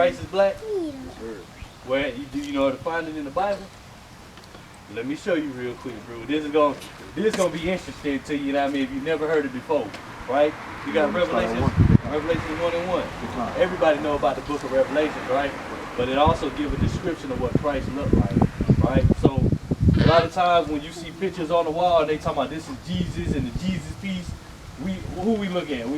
Christ is black? Where do you know how to find it in the Bible? Let me show you real quick, bro. This is gonna be interesting to you. You know what I mean? If you never heard it before, right? You got Revelation 1:1. Everybody know about the book of Revelation, right? But it also gives a description of what Christ looked like, right? So a lot of times when you see pictures on the wall and they talk about this is Jesus and the Jesus piece, who we look at?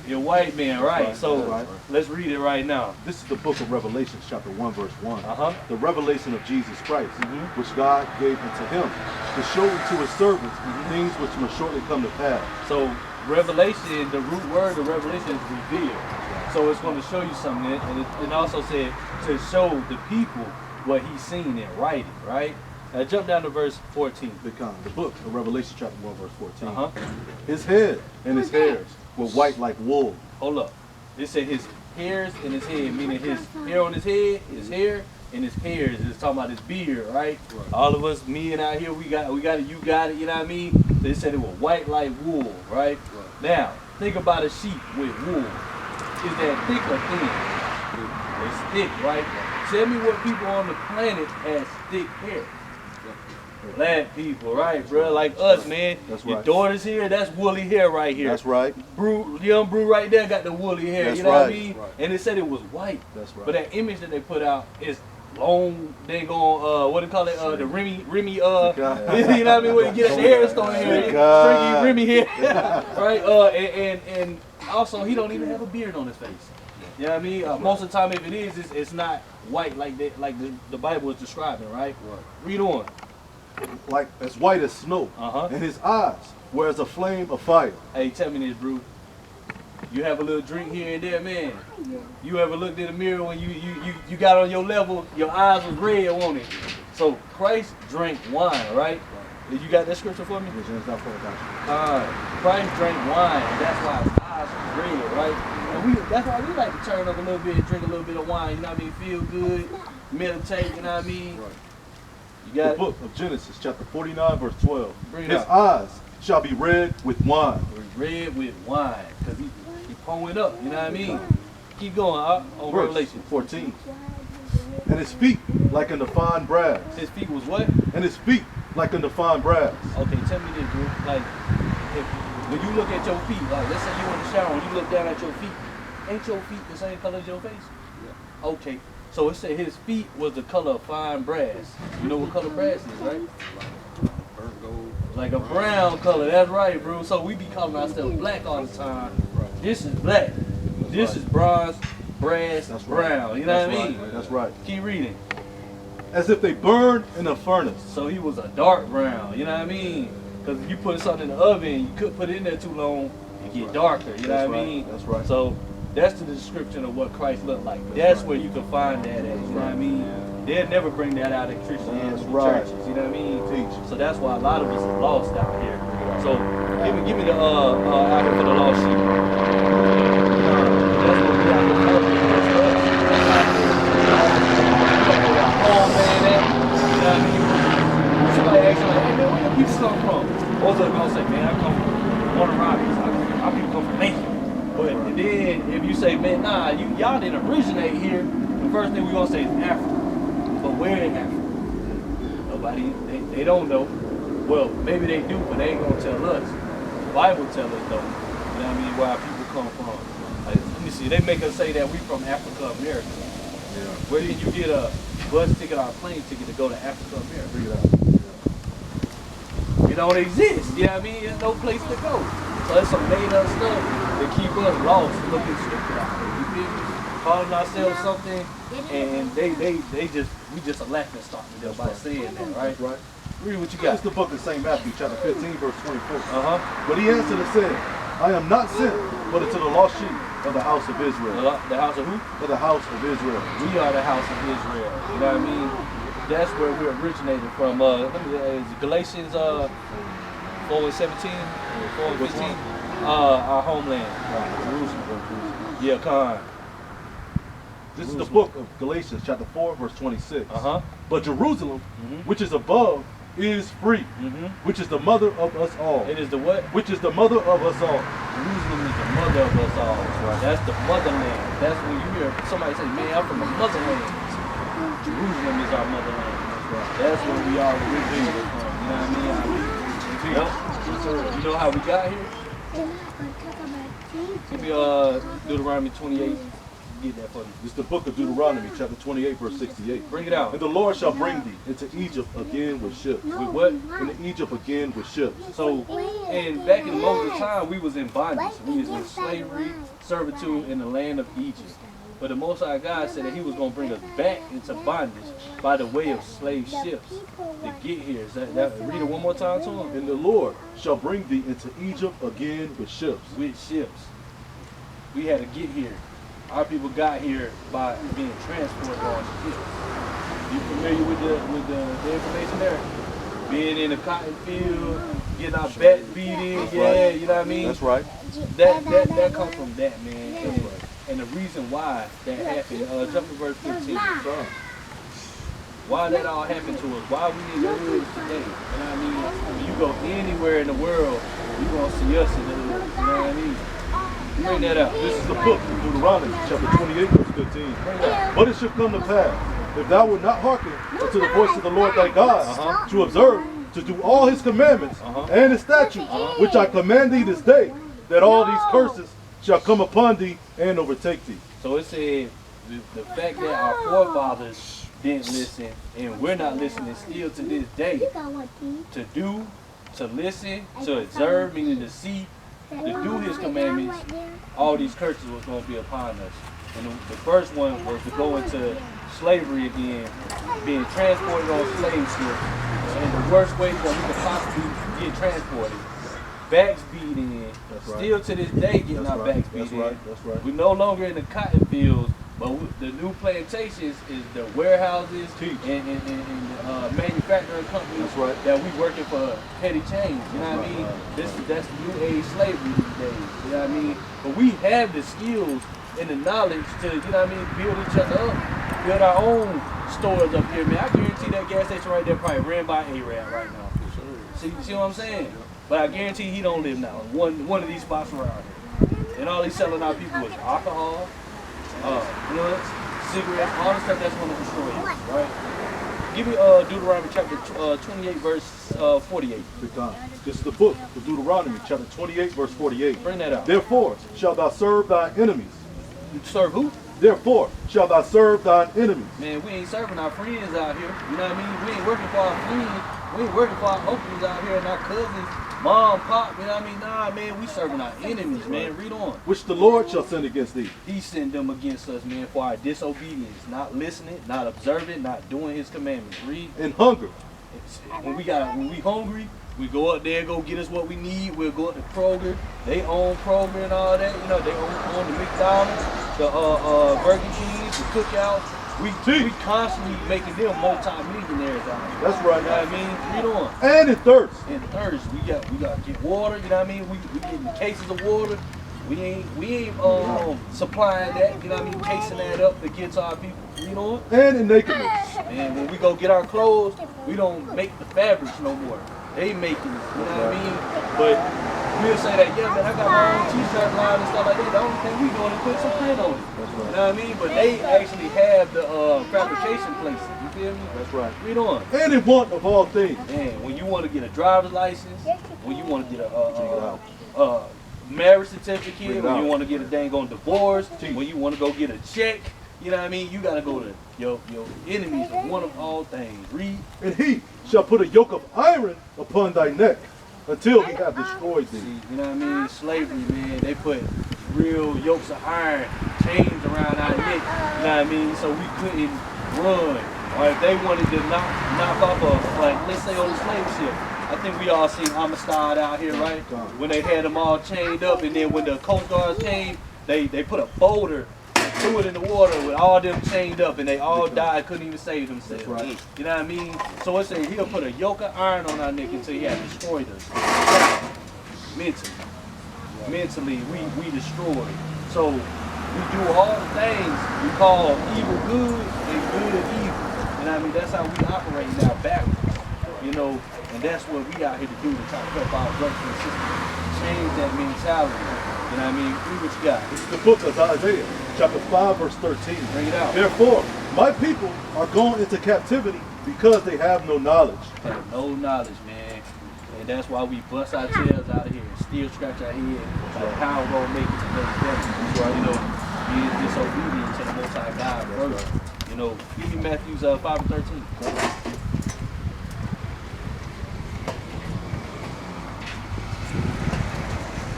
You're white man, right? So let's read it right now. This is the book of Revelation, chapter 1, verse 1. The revelation of Jesus Christ, which God gave unto him to show to his servants things which must shortly come to pass. So revelation, the root word of revelation is revealed. So it's going to show you something, and it also said to show the people what he's seen in writing, right? Now jump down to verse 14. The book of Revelation, chapter 1, verse 14. His head and his hairs were white like wool. Hold up. It said his hairs and his head, meaning his hair on his head, his hair, and his hairs. It's talking about his beard, right? All of us, me and out here, we got it, you got it, you know what I mean? They said it was white like wool, right? Now, think about a sheep with wool. Is that thick or thin? It's thick, right? Tell me what people on the planet has thick hair. Black people, right, bro? Like us, man. That's right. Your daughter's here, that's woolly hair right here. That's right. Young Brew right there got the woolly hair, that's you know right. what I mean? Right. And it said it was white. That's right. But that image that they put out is long, they go what do you call it? The Remy, you know what I mean? When you get a hair stone here, stringy Remy hair. Right? And also he don't even have a beard on his face. You know what I mean? Most of the time if it is, it's not white like that, like the Bible is describing, right? Read on. Like as white as snow, and his eyes were as a flame of fire. Hey, tell me this, bro. You have a little drink here and there, man. You ever looked in the mirror when you got on your level, your eyes was red, wasn't it? So Christ drank wine, right? You got that scripture for me? Christ drank wine, and that's why his eyes was red, right? And that's why we like to turn up a little bit and drink a little bit of wine, you know what I mean? Feel good, meditate, you know what I mean? The book of Genesis, chapter 49, verse 12. His eyes shall be red with wine. Red with wine, because he pouring up, you know what I mean? Keep going on Revelation 14. And his feet like unto fine brass. His feet was what? And his feet like unto fine brass. Okay, tell me this, bro. Like, when you look at your feet, like let's say you in the shower and you look down at your feet, ain't your feet the same color as your face? Yeah. Okay. So it said his feet was the color of fine brass. You know what color brass is, right? Burnt gold. Like a brown color, that's right, bro. So we be calling ourselves black all the time. This is black. This is bronze, brass, that's brown. Right. You know what I mean? That's right. Keep reading. As if they burned in a furnace. So he was a dark brown, you know what I mean? Because if you put something in the oven, you couldn't put it in there too long, it get darker, you know what I mean? That's right. So that's the description of what Christ looked like. That's where you can find that at, you know what I mean? They'll never bring that out in Christianity churches, you know what I mean? So that's why a lot of us are lost out here. So give me the out here for the lost sheep. That's what we out here for. Oh man, you know what I mean? Somebody asks me, hey man, where your people come from? Most of them gonna say, man, I come from Warner Robins. Our people come from Lincoln. But then if you say, man, nah, y'all didn't originate here, the first thing we're gonna say is Africa. But where in Africa? Nobody, they don't know. Well, maybe they do, but they ain't gonna tell us. The Bible tells us though. You know what I mean? Where our people come from. Like, let me see, they make us say that we from Africa, America. Yeah. Where can you get a bus ticket or a plane ticket to go to Africa, America? It don't exist. You know what I mean? There's no place to go. So it's some made up stuff that keep us lost, looking stupid out there. You feel me? Calling ourselves something, and we just a laughing stock to them by saying that, right? Right. Read what you got. It's the book of St. Matthew, chapter 15, verse 24. But he answered and said, I am not sent, but unto the lost sheep of the house of Israel. The house of who? For the house of Israel. We are the house of Israel. You know what I mean? That's where we originated from. Is it Galatians 4:17, 4:15. Our homeland, Jerusalem. Yeah, Khan. This is the book of Galatians, chapter 4, verse 26. But Jerusalem, which is above, is free, which is the mother of us all. It is the what? Which is the mother of us all. Jerusalem is the mother of us all. That's the motherland. That's when you hear somebody say, man, I'm from the motherland. Jerusalem is our motherland. That's where we all originated from. You know what I mean? Yep. You know how we got here? Give me Deuteronomy 28. Get that for me. It's the book of Deuteronomy, chapter 28, verse 68. Bring it out. And the Lord shall bring thee into Egypt again with ships. With what? Into Egypt again with ships. So, and back in Moses' time, we was in bondage. We was in slavery, servitude in the land of Egypt. But the Most High God said that He was going to bring us back into bondage by the way of slave ships to get here. Is that read it one more time to him? And the Lord shall bring thee into Egypt again with ships. With ships. We had to get here. Our people got here by being transported on ships. You familiar with the information there? Being in a cotton field, getting our backs beat in, That's yeah, right. you know what I mean? That's right. That comes from that, man. And the reason why that happened, jump to verse 15. Why that all happened to us, why we in the hood today. You know what I mean? When you go anywhere in the world, you're going to see us in the hood. You know what I mean? Bring that up. This is the book of Deuteronomy, chapter 28, verse 15. But it shall come to pass, if thou wilt not hearken unto the voice of the Lord thy God, to observe, to do all his commandments and his statutes, which I command thee this day, that all these curses shall come upon thee and overtake thee. So it said the fact that our forefathers didn't listen, and we're not listening still to this day, to listen, to observe, meaning to see, to do his commandments, all these curses was going to be upon us. And the first one was to go into slavery again, being transported on slave ships, and the worst way that we could possibly get transported. Backs beat in, still to this day getting our backs beat in. That's right. We're no longer in the cotton fields, but the new plantations is the warehouses and manufacturing companies that we working for petty change. You know what I mean? That's new age slavery these days. You know what I mean? But we have the skills and the knowledge to, you know what I mean, build each other up, build our own stores up here, man. I guarantee that gas station right there probably ran by A-Rab right now. See what I'm saying? But I guarantee he don't live now. One of these spots around here. And all he's selling our people is alcohol, blunts, cigarettes, all the stuff that's going to destroy you, right? Give me Deuteronomy chapter 28, verse 48. This is the book of Deuteronomy, chapter 28, verse 48. Bring that out. Therefore shalt thou serve thy enemies. You serve who? Therefore shalt thou serve thine enemies. Man, we ain't serving our friends out here. You know what I mean? We ain't working for our friends. We ain't working for our uncles out here and our cousins, mom, pop. You know what I mean? Nah, man, we serving our enemies, man. Read on. Which the Lord shall send against thee. He sent them against us, man, for our disobedience, not listening, not observing, not doing his commandments. Read. And hunger. When we hungry, we go up there, go get us what we need. We'll go up to Kroger. They own Kroger and all that. You know, they own the McDonald's, the Burger Kings, the Cookouts. We constantly making them multi-millionaires out here. That's right. You know what I mean? Read on. And in thirst. In thirst, we got to get water. You know what I mean? We getting cases of water. We ain't supplying that. You know what I mean? Casing that up to get to our people. You know? And in nakedness. And when we go get our clothes, we don't make the fabrics no more. They making it. You know what I mean? But we'll say that, yeah, man, I got my own t-shirt line and stuff like that. The only thing we doing is put some print on it. You know what I mean? But they actually have the fabrication places. You feel me? That's right. Read on. And in want of all things. Man, when you want to get a driver's license, when you want to get a marriage certificate, when you want to get a dang on divorce, when you want to go get a check, you know what I mean? You got to go to your enemies of one of all things. Read. And he shall put a yoke of iron upon thy neck until he have destroyed thee. You know what I mean? Slavery, man. They put real yokes of iron, chains around our neck. You know what I mean? So we couldn't run. Or if they wanted to knock off like, let's say on the slave ship. I think we all seen Homicide out here, right? When they had them all chained up, and then when the Coast Guards came, they put a boulder, threw it in the water with all them chained up, and they all died, couldn't even save themselves. Right. You know what I mean? So it said he'll put a yoke of iron on our neck until he had destroyed us. Mentally, we destroyed. So we do all the things we call evil good and good evil. You know what I mean? That's how we operate now backwards. You know, and that's what we out here to do, to try to help our brothers and sisters change that mentality. You know what I mean? Read what you got. This is the book of Isaiah, chapter 5, verse 13. Bring it out. Therefore, my people are going into captivity because they have no knowledge. Have no knowledge, man. And that's why we bust our tails out of here and still scratch our head like how we're going to make it to next day. You know, being disobedient to the Most High God first. You know, give me Matthew 5 and 13.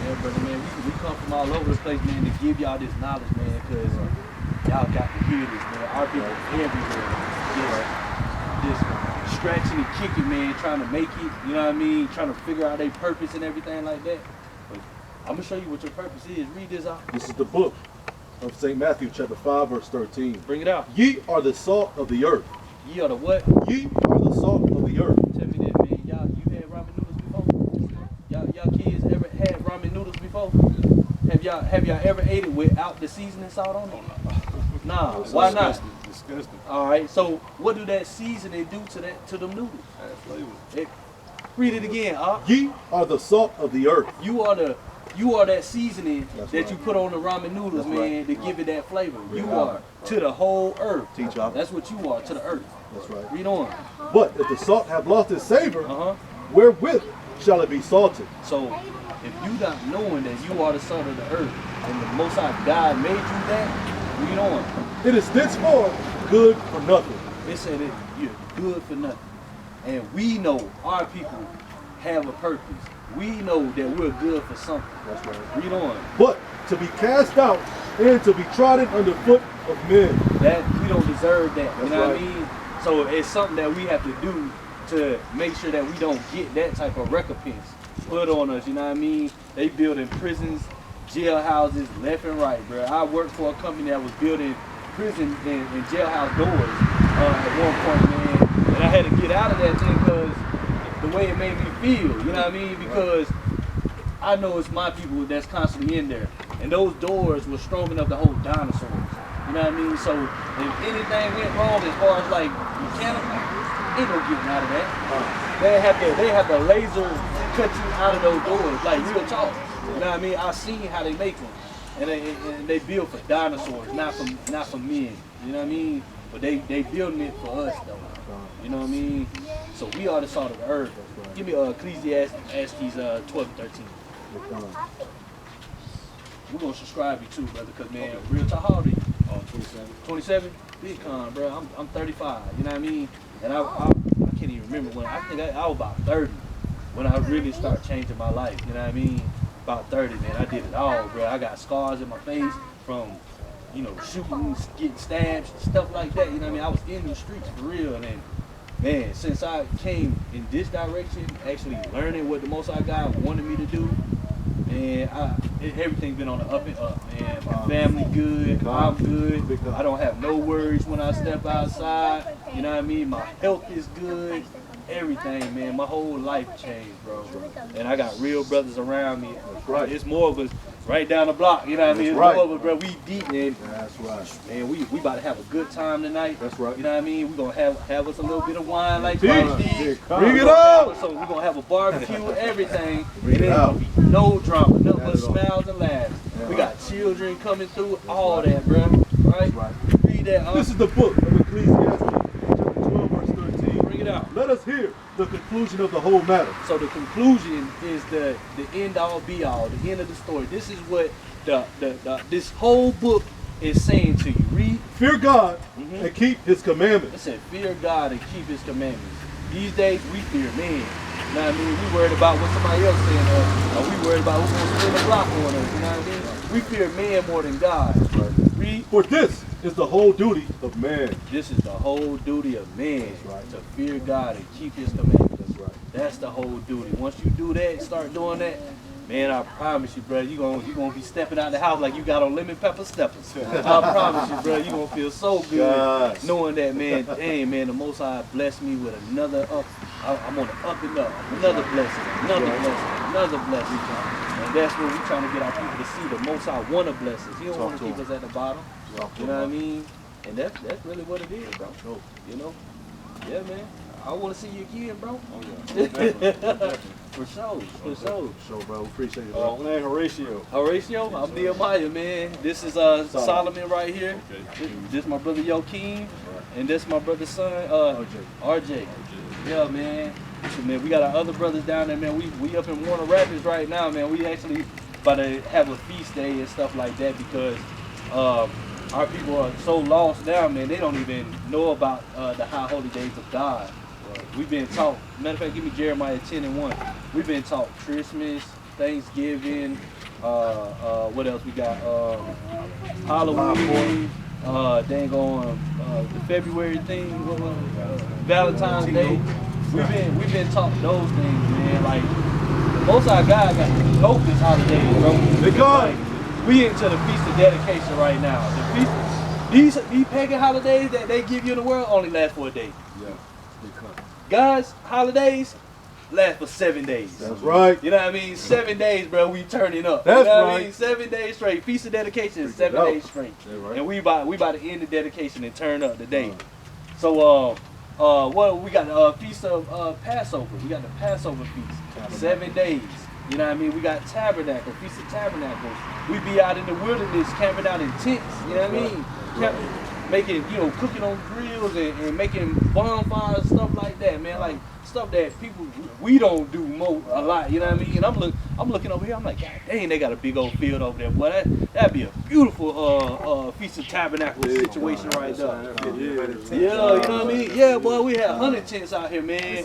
Yeah, brother, man, we come from all over the place, man, to give y'all this knowledge, man, because y'all got to hear this, man. Our people everywhere just scratching and kicking, man, trying to make it, you know what I mean, trying to figure out their purpose and everything like that. But I'm going to show you what your purpose is. Read this out. This is the book of St. Matthew, chapter 5, verse 13. Bring it out. Ye are the salt of the earth. Ye are the what? Ye are the salt of the earth. Tell me that, man. Y'all, you had ramen noodles before? Y'all kids ever had ramen noodles before? Have y'all ever ate it without the seasoning salt on it? Nah. Why not? Disgusting. All right. So what do that seasoning do to them noodles? Add flavor. Read it again, Ye are the salt of the earth. You are that seasoning that you put on the ramen noodles, That's man, right. to give it that flavor. Yeah. You are to the whole earth. Teach y'all. That's what you are to the earth. That's right. Read on. But if the salt have lost its savor, Uh-huh. wherewith shall it be salted? So if you not knowing that you are the son of the earth and the Most High God made you that, read on. It is thenceforth good for nothing. It said that you're good for nothing. And we know our people have a purpose. We know that we're good for something. That's right. Read on. But to be cast out and to be trodden underfoot of men. That we don't deserve that. You That's know right. what I mean? So it's something that we have to do to make sure that we don't get that type of recompense put on us. You know what I mean? They building prisons, jailhouses left and right, bro. I worked for a company that was building prison and jailhouse doors at one point, man. And I had to get out of that thing because the way it made me feel. You know what I mean? Because I know it's my people that's constantly in there. And those doors were strong enough to hold dinosaurs. You know what I mean? So if anything went wrong as far as like mechanical, ain't no getting out of that. They have to laser cut you out of those doors, like real talk. You know what I mean? I seen how they make them. And they build for dinosaurs, not for men. You know what I mean? But they building it for us though. You know what I mean? So we are the salt of the earth. Give me Ecclesiastes 12 and 13. We're gonna subscribe you too, brother, because man, real talk, how old are you? 27. 27? Big con, bro. I'm 35. You know what I mean? And I can't even remember when. I think I was about 30 when I really started changing my life. You know what I mean? About 30, man. I did it all, bro. I got scars in my face from, you know, shooting, getting stabbed, stuff like that. You know what I mean? I was in the streets for real, and then, man, since I came in this direction, actually learning what the Most High God wanted me to do, and everything's been on the up and up, man. My family good, I'm good. I don't have no worries when I step outside. You know what I mean? My health is good. Everything, man. My whole life changed, bro. And I got real brothers around me. right. It's more of us right down the block. You know what I mean? It's right. more of us, bro. We deep, man. That's right. Man, we about to have a good time tonight. That's right. You know what I mean? We're gonna have us a little bit of wine like Big. Christ did. Bring it up. So we're gonna have a barbecue, everything. Bring And it there's out. gonna be no drama, nothing Not but at all. smiles and laughs. Yeah. We got children coming through, all that, bro. Right? Right. Read that. This is the book of Ecclesiastes, chapter 12, verse 13. Bring it out. Let us hear the conclusion of the whole matter. So the conclusion is the end all be all, the end of the story. This is what this whole book is saying to you. Read. Fear God and keep his It commandments. said, fear God and keep his commandments. These days we fear men. You know what I mean? We worried about what somebody else saying, or we worried about who's gonna spin the block on us. You know what I mean? We fear man more than God. Read. For this is the whole duty of man. This is the whole duty of man, right. to fear God and keep his commandments. That's right. That's the whole duty. Once you do that, start doing that, man, I promise you, bro, you gonna be stepping out the house like you got on lemon pepper steppers. I promise you, bro, you gonna feel so good Gosh. knowing that, man. Dang, man, the Most High blessed me with another up. I'm on the up and up. Another blessing, another blessing, another blessing. And that's what we trying to get our people to see. The Most High want to bless us. He don't want to keep us at the bottom. You know what I mean? And that's really what it is, bro. You know? Yeah, man. I want to see you again, bro. Oh yeah. Definitely. For sure, for sure. Sure, bro. Appreciate it, My bro. name Horatio. Horatio, I'm Nehemiah, man. This is Solomon right here. Okay. This my brother Joaquin, and this my brother's son, RJ. Yeah, man. So, man, we got our other brothers down there, man. We up in Warner Rapids right now, man. We actually about to have a feast day and stuff like that because our people are so lost now, man. They don't even know about the high holy days of God. We've been taught. Matter of fact, give me Jeremiah 10:1. We've been taught Christmas, Thanksgiving. What else we got? Halloween. Dang on the February thing. Valentine's Day. We've been taught those things, man. Like most of our guys got dope this holiday, bro. Because We into the Feast of Dedication right now. The feast, these pagan holidays that they give you in the world only last for a day. Yeah. Because. God's holidays last for 7 days. that's right. You know what I mean? 7 days, bro. We turning up. That's you know what right. I mean? 7 days straight. Feast of Dedication is Freak it 7 out. days straight. That's right. And we about to end the dedication and turn up today. So what we got? Feast of Passover. We got the Passover feast. 7 days. You know what I mean? We got Tabernacle, Feast of Tabernacles. We be out in the wilderness camping out in tents. You know what I mean? Making, cooking on grills and making bonfires, stuff like that, man. Like stuff that people we don't do a lot. You know what I mean? And I'm looking over here. I'm like, God dang, they got a big old field over there. Boy, that'd be a beautiful Feast of Tabernacles situation right there. Yeah, you know what I mean? Yeah, boy, we had 100 tents out here, man.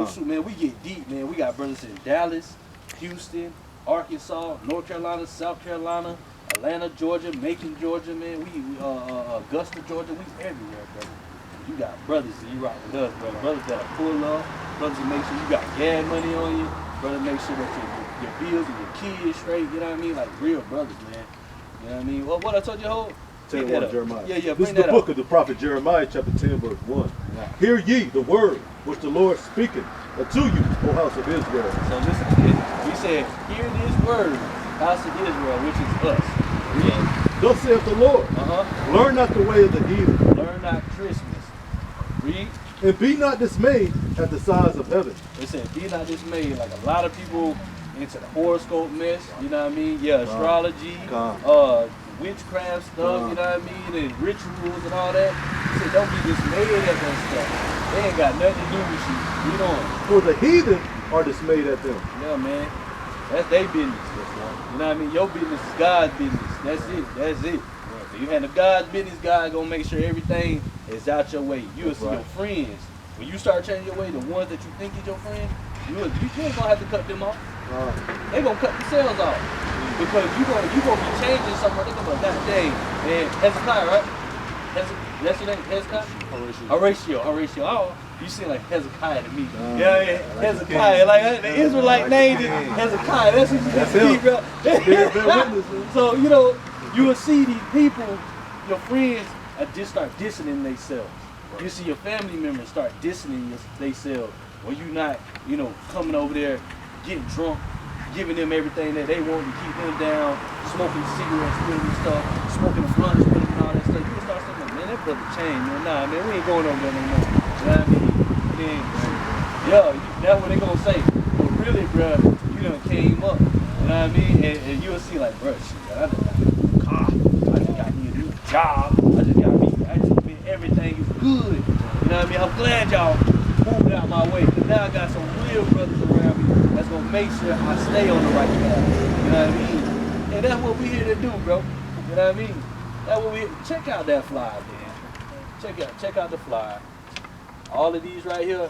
Shoot, man, we get deep, man. We got brothers in Dallas, Houston, Arkansas, North Carolina, South Carolina, Atlanta, Georgia, Macon, Georgia, man. We Augusta, Georgia. We everywhere, brother. You got brothers that you rock with us, brother. Brothers that are full up. Brothers that make sure you got gas money on you. Brother, make sure that your bills and your kids straight. You know what I mean? Like real brothers, man. You know what I mean? What I told you, Ho? 10:1 Jeremiah. Yeah, This is the book of the prophet Jeremiah, chapter 10, verse 1. Yeah. Hear ye the word which the Lord speaketh unto you, O house of Israel. So listen, we said, hear this word, house of Israel, which is us. Read. Thus saith the Lord, learn not the way of the heathen, Learn not Christmas. Read. and be not dismayed at the signs of heaven. They said, be not dismayed. Like a lot of people into the horoscope mess, you know what I mean? Yeah, astrology, witchcraft stuff, you know what I mean? And rituals and all that. He said, don't be dismayed at that stuff. They ain't got nothing to do with you. Read on. For the heathen are dismayed at them. Yeah, man. That's their business. You know what I mean? Your business is God's business. That's it. That's it. If you handle God's business, God gonna make sure everything is out your way. You'll see your friends. When you start changing your way, the ones that you think is your friend, you ain't gonna have to cut them off. They gonna cut themselves off. Because you gonna be changing somewhere. They're gonna be like, God dang, man, Hezekiah, right? That's your name, Hezekiah? Horatio. Oh, you seem like Hezekiah to me. Yeah, Hezekiah. Like the Israelite name is Hezekiah. That's what you see, bro. So, you will see these people, your friends, just start distancing themselves. You see your family members start distancing themselves when you not, coming over there, getting drunk, giving them everything that they want to keep them down, smoking cigarettes with them and stuff, smoking the blunts with them and all that stuff. You start saying, man, that brother changed, man. Nah, man, we ain't going over there no more. You know what I mean? Then, that's what they gonna say. But really, bro, you done came up. You know what I mean? And you'll see, like, bro, shit, I just got a new car. I just got me a new job. Everything is good. You know what I mean? I'm glad y'all moved out my way. Because now I got some real brothers around me that's going to make sure I stay on the right path. You know what I mean? And that's what we here to do, bro. You know what I mean? That's what we check out that flyer, man. Check out the flyer. All of these right here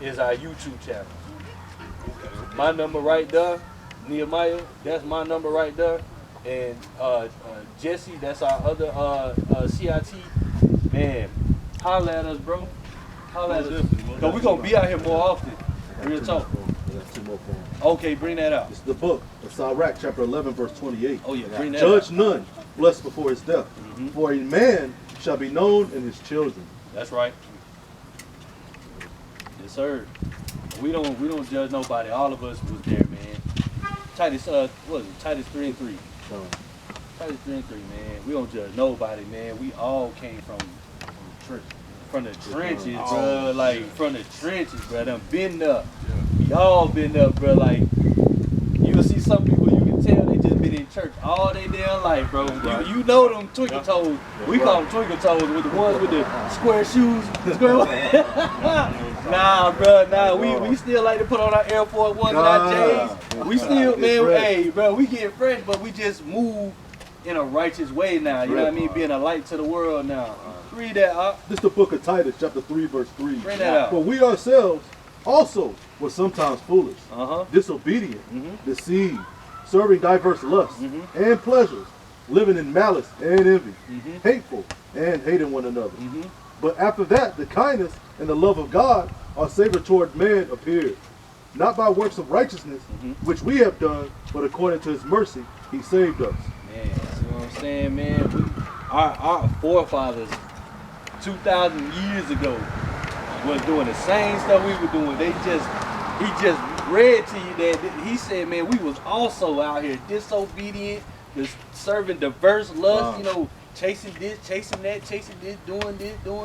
is our YouTube channel. My number right there, Nehemiah, that's my number right there. And Jesse, that's our other CIT. Man, holla at us, bro. Holla at us. Because we're going to be out here more often. Real talk. Okay, bring that out. It's the book of Sirach, chapter 11, verse 28. Oh, yeah, bring that Judge out. none, blessed before his death. For a man shall be known in his children. That's right. Yes, sir. We don't judge nobody. All of us was there, man. Titus, what is it? Titus 3:3. Titus 3:3, man. We don't judge nobody, man. We all came from the church. from the trenches, bro. Like from the trenches, bro. Done been there. We all been there, bro. Like you'll see some people you can tell they just been in church all day damn life, bro. You know them twinkle toes. We call them twinkle toes with the ones with the square shoes. Nah, bro. Nah, we still like to put on our Air Force Ones and our J's. We still, man. Hey, bro, we get fresh, but we just move in a righteous way now. You know what I mean? Being a light to the world now. Read that up. This is the book of Titus, chapter 3, verse 3. Bring that out. For we ourselves also were sometimes foolish, disobedient, deceived, serving diverse lusts and pleasures, living in malice and envy, hateful and hating one another. But after that, the kindness and the love of God, our Savior toward man, appeared. Not by works of righteousness, which we have done, but according to his mercy, he saved us. Man, you know what I'm saying, man? Our forefathers 2,000 years ago was doing the same stuff we were doing. He just read to you that he said, man, we was also out here disobedient, just serving diverse lusts, you know, chasing this, chasing that, chasing this, doing that. You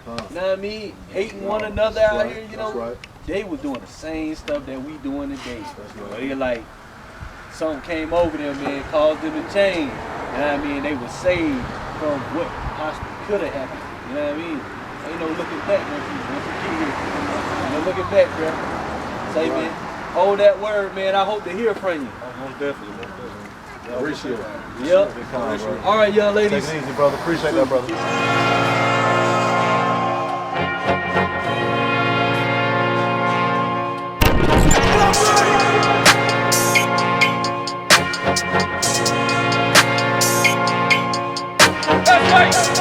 know what I mean? Hating one another out here, you know. They was doing the same stuff that we doing today. But they like, something came over them, man, caused them to change. You know what I mean? They were saved from what possibly could have happened. You know what I mean? Ain't no looking back once you get here. No looking back, bro. Say, man, hold that word, man. I hope to hear from you. Most definitely. Appreciate it. Yep. All right, young ladies. Take it easy, brother. Appreciate that, brother. That's right.